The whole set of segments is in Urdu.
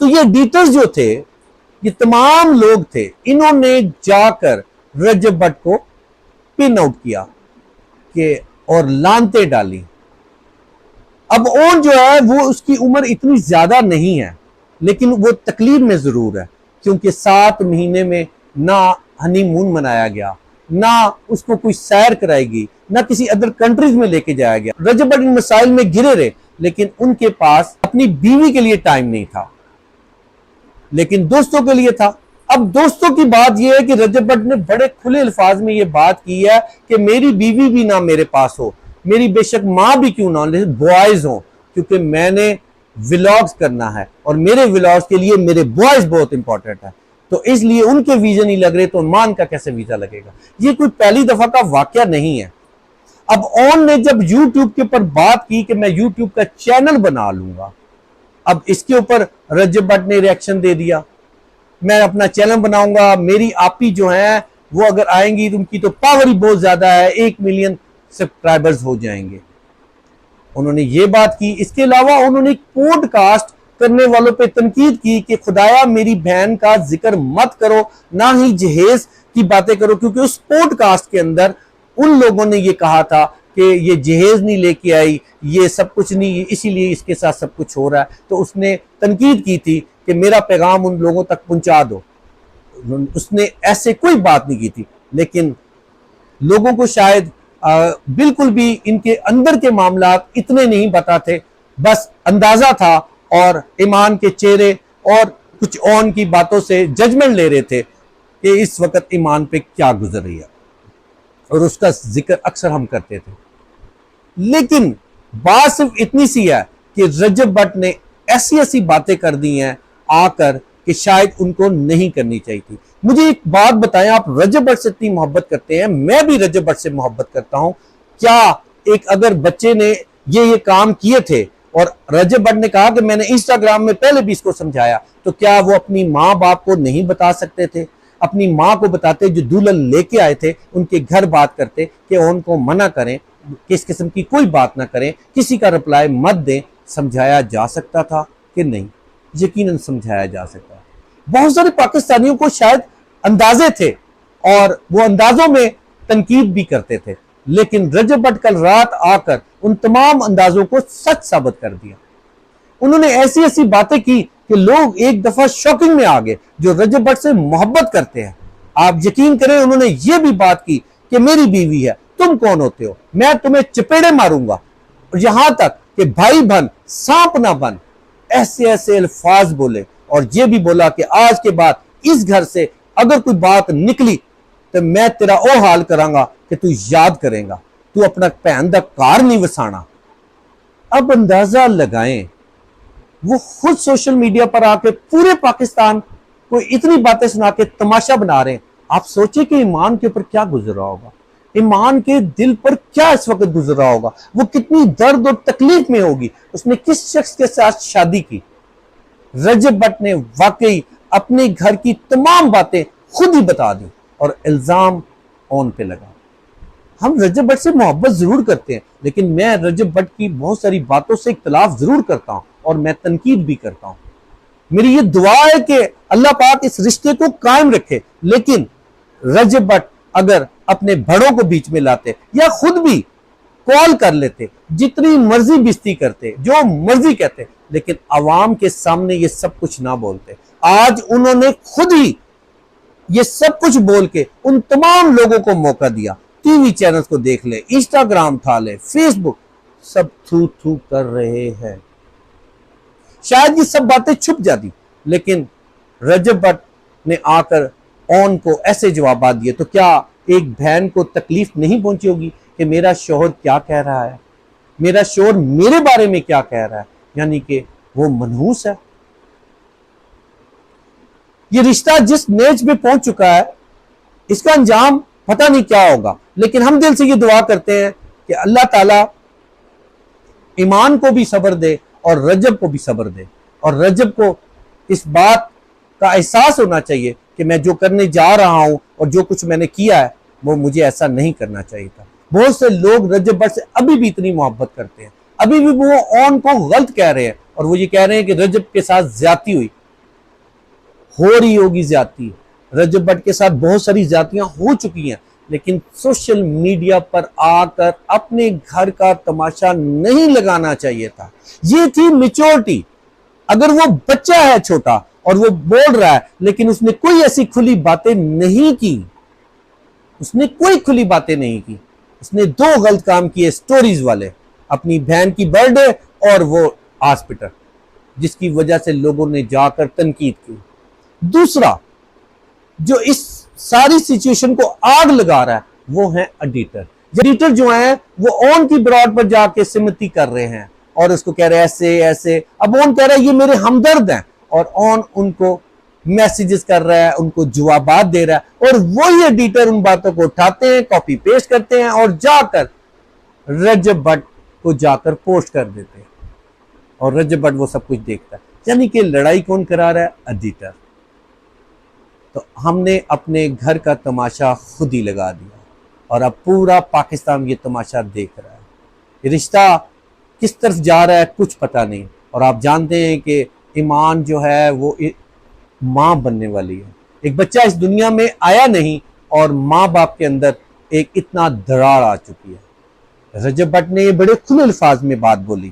تو یہ ایڈیٹرز جو تھے، یہ تمام لوگ تھے، انہوں نے جا کر رجب بٹ کو پن آؤٹ کیا کہ اور لانتے ڈالی۔ اب اون جو ہے وہ اس کی عمر اتنی زیادہ نہیں ہے، لیکن وہ تکلیف میں ضرور ہے، کیونکہ 7 مہینے میں نہ ہنی مون منایا گیا، نہ اس کو کوئی سیر کرائے گی، نہ کسی ادر کنٹریز میں لے کے جایا گیا۔ رجب بٹ ان مسائل میں گرے رہے، لیکن ان کے پاس اپنی بیوی کے لیے ٹائم نہیں تھا، لیکن دوستوں کے لیے تھا۔ اب دوستوں کی بات یہ ہے کہ رجب بٹ نے بڑے کھلے الفاظ میں یہ بات کی ہے کہ میری بیوی بھی نہ میرے پاس ہو، میری بے شک ماں بھی کیوں نہ ہو، لیکن بوائز ہوں، کیونکہ میں نے ولاگز کرنا ہے اور میرے ولاگز کے لیے میرے بوائز بہت امپورٹنٹ ہے، تو اس لیے ان کے ویزا نہیں لگ رہے تو مان کا کیسے ویزا لگے گا۔ یہ کوئی پہلی دفعہ کا واقعہ نہیں ہے۔ اب اون نے جب یوٹیوب کے اوپر بات کی کہ میں یوٹیوب کا چینل بنا لوں گا، اب اس کے اوپر رجب بٹ نے ریاکشن دے دیا، میں اپنا چینل بناؤں گا، میری آپی جو ہیں وہ اگر آئیں گی ان کی تو پاور ہی بہت زیادہ ہے، 1 ملین سبسکرائبرز ہو جائیں گے۔ انہوں نے یہ بات کی۔ اس کے علاوہ انہوں نے پوڈ کاسٹ کرنے والوں پہ تنقید کی کہ خدایا میری بہن کا ذکر مت کرو، نہ ہی جہیز کی باتیں کرو، کیونکہ اس پوڈ کاسٹ کے اندر ان لوگوں نے یہ کہا تھا کہ یہ جہیز نہیں لے کے آئی، یہ سب کچھ نہیں، اسی لیے اس کے ساتھ سب کچھ ہو رہا ہے۔ تو اس نے تنقید کی تھی کہ میرا پیغام ان لوگوں تک پہنچا دو۔ اس نے ایسے کوئی بات نہیں کی تھی، لیکن لوگوں کو شاید بالکل بھی ان کے اندر کے معاملات اتنے نہیں پتا تھے، بس اندازہ تھا، اور ایمان کے چہرے اور کچھ اون کی باتوں سے ججمنٹ لے رہے تھے کہ اس وقت ایمان پہ کیا گزر رہی ہے، اور اس کا ذکر اکثر ہم کرتے تھے۔ لیکن بات صرف اتنی سی ہے کہ رجب بٹ نے ایسی باتیں کر دی ہیں آ کر کہ شاید ان کو نہیں کرنی چاہیے تھی۔ مجھے ایک بات بتائیں، آپ رجب بٹ سے اتنی محبت کرتے ہیں، میں بھی رجب بٹ سے محبت کرتا ہوں، کیا ایک اگر بچے نے یہ کام کیے تھے اور رجب بٹ نے کہا کہ میں نے انسٹاگرام میں پہلے بھی اس کو سمجھایا، تو کیا وہ اپنی ماں باپ کو نہیں بتا سکتے تھے؟ اپنی ماں کو بتاتے، جو دلہن لے کے آئے تھے ان کے گھر بات کرتے کہ ان کو منع کریں، کس قسم کی کوئی بات نہ کریں، کسی کا رپلائی مت دیں۔ سمجھایا جا سکتا تھا کہ نہیں؟ یقیناً سمجھایا جا سکتا ہے۔ بہت سارے پاکستانیوں کو شاید اندازے تھے اور وہ اندازوں میں تنقید بھی کرتے تھے، لیکن رجب بٹ کل رات آ کر ان تمام اندازوں کو سچ ثابت کر دیا۔ انہوں نے ایسی باتیں کی کہ لوگ ایک دفعہ شاکنگ میں آ گئے جو رجب بٹ سے محبت کرتے ہیں۔ آپ یقین کریں، انہوں نے یہ بھی بات کی کہ میری بیوی ہے، تم کون ہوتے ہو، میں تمہیں چپیڑے ماروں گا، اور یہاں تک کہ بھائی بن سانپ نہ بن، ایسے الفاظ بولے، اور یہ بھی بولا کہ آج کے بعد اس گھر سے اگر کوئی بات نکلی تو میں تیرا او حال کراں گا کہ تو یاد کریں گا، تو اپنا پہن دا کار نہیں وسانا۔ اب اندازہ لگائیں، وہ خود سوشل میڈیا پر آ کے پورے پاکستان کو اتنی باتیں سنا کے تماشا بنا رہے ہیں۔ آپ سوچیں کہ ایمان کے اوپر کیا گزر رہا ہوگا، ایمان کے دل پر کیا اس وقت گزر رہا ہوگا، وہ کتنی درد اور تکلیف میں ہوگی، اس نے کس شخص کے ساتھ شادی کی۔ رجب بٹ نے واقعی اپنے گھر کی تمام باتیں خود ہی بتا دی اور الزام اون پہ لگا۔ ہم رجب بٹ سے محبت ضرور کرتے ہیں، لیکن میں رجب بٹ کی بہت ساری باتوں سے اختلاف ضرور کرتا ہوں اور میں تنقید بھی کرتا ہوں۔ میری یہ دعا ہے کہ اللہ پاک اس رشتے کو قائم رکھے، لیکن رجب بٹ اگر اپنے بڑوں کو بیچ میں لاتے یا خود بھی کال کر لیتے، جتنی مرضی بستی کرتے، جو مرضی کہتے، لیکن عوام کے سامنے یہ سب کچھ نہ بولتے۔ آج انہوں نے خود ہی یہ سب کچھ بول کے ان تمام لوگوں کو موقع دیا۔ ٹی وی چینلز کو دیکھ لے، انسٹاگرام تھا لے، فیس بک، سب تھو کر رہے ہیں۔ شاید یہ سب باتیں چھپ جاتی، لیکن رجب بٹ نے آ کر اون کو ایسے جوابات دیے، تو کیا ایک بہن کو تکلیف نہیں پہنچی ہوگی کہ میرا شوہر کیا کہہ رہا ہے، میرا شوہر میرے بارے میں کیا کہہ رہا ہے، یعنی کہ وہ منحوس ہے۔ یہ رشتہ جس نیچ پہ پہنچ چکا ہے، اس کا انجام پتہ نہیں کیا ہوگا، لیکن ہم دل سے یہ دعا کرتے ہیں کہ اللہ تعالیٰ ایمان کو بھی صبر دے اور رجب کو بھی صبر دے، اور رجب کو اس بات کا احساس ہونا چاہیے کہ میں جو کرنے جا رہا ہوں اور جو کچھ میں نے کیا ہے وہ مجھے ایسا نہیں کرنا چاہیے تھا۔ بہت سے لوگ رجب بٹ سے ابھی بھی اتنی محبت کرتے ہیں، ابھی بھی وہ اون کو غلط کہہ رہے ہیں، اور وہ یہ کہہ رہے ہیں کہ رجب کے ساتھ زیادتی ہوئی۔ ہو رہی ہوگی زیادتی، رجب بٹ کے ساتھ بہت ساری زیادتیاں ہو چکی ہیں، لیکن سوشل میڈیا پر آ کر اپنے گھر کا تماشا نہیں لگانا چاہیے تھا۔ یہ تھی میچورٹی۔ اگر وہ بچہ ہے چھوٹا اور وہ بول رہا ہے لیکن اس نے کوئی ایسی کھلی باتیں نہیں کی، اس نے کوئی کھلی باتیں نہیں کی، اس نے دو غلط کام کیے سٹوریز والے، اپنی بہن کی برتھ ڈے اور وہ ہاسپٹل، جس کی وجہ سے لوگوں نے جا کر تنقید کی۔ دوسرا جو اس ساری سچویشن کو آگ لگا رہا ہے وہ ہے ایڈیٹر۔ ایڈیٹر جو ہیں وہ اون کی براڈ پر جا کے سمتی کر رہے ہیں اور اس کو کہہ رہے ہیں ایسے ایسے، اب اون کہہ رہا ہے یہ میرے ہمدرد ہیں، اور اون ان کو میسیجز کر رہا ہے، ان کو جوابات دے رہا ہے، اور وہی ایڈیٹر ان باتوں کو اٹھاتے ہیں، کاپی پیسٹ کرتے ہیں اور جا کر رجب بٹ کو جا کر پوسٹ کر دیتے ہیں، اور رجب بٹ وہ سب کچھ دیکھتا ہے۔ یعنی کہ لڑائی کون کرا رہا ہے؟ ایڈیٹر۔ تو ہم نے اپنے گھر کا تماشا خود ہی لگا دیا، اور اب پورا پاکستان یہ تماشا دیکھ رہا ہے۔ یہ رشتہ کس طرف جا رہا ہے کچھ پتہ نہیں، اور آپ جانتے ہیں کہ ایمان جو ہے وہ ماں بننے والی ہے۔ ایک بچہ اس دنیا میں آیا نہیں اور ماں باپ کے اندر ایک اتنا دراڑ آ چکی ہے۔ رجب بٹ نے یہ بڑے کھلے الفاظ میں بات بولی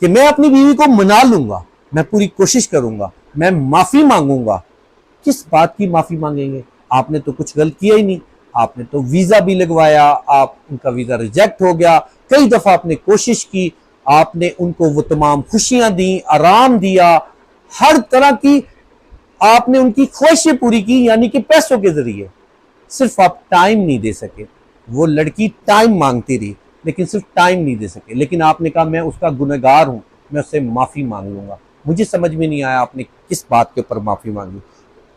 کہ میں اپنی بیوی کو منا لوں گا، میں پوری کوشش کروں گا، میں معافی مانگوں گا۔ کس بات کی معافی مانگیں گے؟ آپ نے تو کچھ غلط کیا ہی نہیں، آپ نے تو ویزا بھی لگوایا، آپ ان کا ویزا ریجیکٹ ہو گیا، کئی دفعہ آپ نے کوشش کی، آپ نے ان کو وہ تمام خوشیاں دیں، آرام دیا، ہر طرح کی آپ نے ان کی خواہشیں پوری کی، یعنی کہ پیسوں کے ذریعے۔ صرف آپ ٹائم نہیں دے سکے۔ وہ لڑکی ٹائم مانگتی رہی لیکن صرف ٹائم نہیں دے سکے، لیکن آپ نے کہا میں اس کا گنہگار ہوں، میں اس سے معافی مانگ لوں گا۔ مجھے سمجھ میں نہیں آیا آپ نے کس بات کے اوپر معافی مانگی۔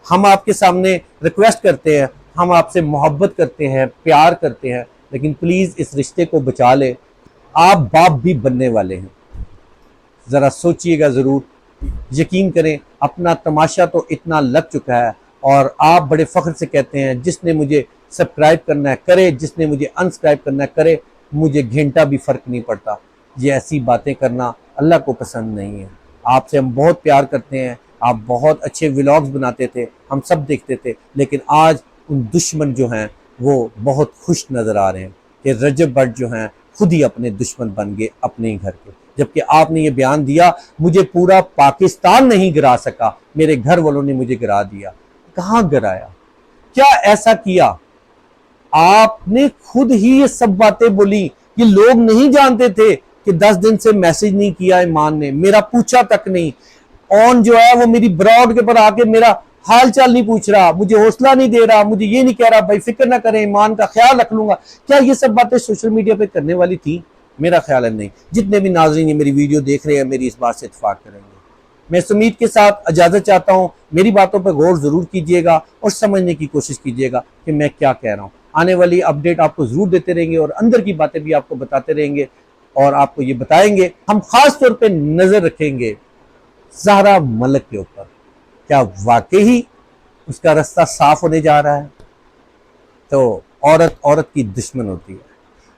ہم آپ کے سامنے ریکویسٹ کرتے ہیں، ہم آپ سے محبت کرتے ہیں، پیار کرتے ہیں، لیکن پلیز اس رشتے کو بچا لے۔ آپ باپ بھی بننے والے ہیں، ذرا سوچئے گا ضرور۔ یقین کریں اپنا تماشا تو اتنا لگ چکا ہے، اور آپ بڑے فخر سے کہتے ہیں جس نے مجھے سبسکرائب کرنا ہے کرے، جس نے مجھے انسکرائب کرنا ہے کرے، مجھے گھنٹا بھی فرق نہیں پڑتا۔ یہ ایسی باتیں کرنا اللہ کو پسند نہیں ہے۔ آپ سے ہم بہت پیار کرتے ہیں، آپ بہت اچھے ولاگز بناتے تھے، ہم سب دیکھتے تھے، لیکن آج ان دشمن جو ہیں وہ بہت خوش نظر آ رہے ہیں کہ رجب بٹ جو ہیں خود ہی اپنے دشمن بن گئے اپنے ہی گھر کے۔ جبکہ آپ نے یہ بیان دیا مجھے پورا پاکستان نہیں گرا سکا، میرے گھر والوں نے مجھے گرا دیا۔ کہاں گرایا؟ کیا ایسا کیا؟ آپ نے خود ہی یہ سب باتیں بولی۔ یہ لوگ نہیں جانتے تھے کہ 10 دن سے میسج نہیں کیا ایمان نے، میرا پوچھا تک نہیں۔ اون جو ہے وہ میری براڈ کے پر آ کے میرا حال چال نہیں پوچھ رہا، مجھے حوصلہ نہیں دے رہا، مجھے یہ نہیں کہہ رہا بھائی فکر نہ کریں، ایمان کا خیال رکھ لوں گا۔ کیا یہ سب باتیں سوشل میڈیا پہ کرنے والی تھی؟ میرا خیال ہے نہیں۔ جتنے بھی ناظرین میری ویڈیو دیکھ رہے ہیں میری اس بات سے اتفاق کریں گے۔ میں اس امید کے ساتھ اجازت چاہتا ہوں، میری باتوں پر غور ضرور کیجئے گا اور سمجھنے کی کوشش کیجئے گا کہ میں کیا کہہ رہا ہوں۔ آنے والی اپڈیٹ آپ کو ضرور دیتے رہیں گے اور اندر کی باتیں بھی آپ کو بتاتے رہیں گے، اور آپ کو یہ بتائیں گے۔ ہم خاص طور پہ نظر رکھیں گے زہرا ملک کے اوپر، کیا واقعی اس کا رستہ صاف ہونے جا رہا ہے؟ تو عورت کی دشمن ہوتی ہے۔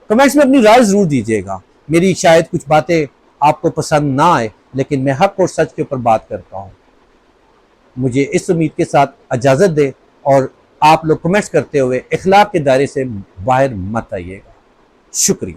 کمنٹس میں اپنی رائے ضرور دیجیے گا۔ میری شاید کچھ باتیں آپ کو پسند نہ آئے، لیکن میں حق اور سچ کے اوپر بات کرتا ہوں۔ مجھے اس امید کے ساتھ اجازت دے، اور آپ لوگ کمنٹس کرتے ہوئے اخلاق کے دائرے سے باہر مت آئیے گا۔ شکریہ۔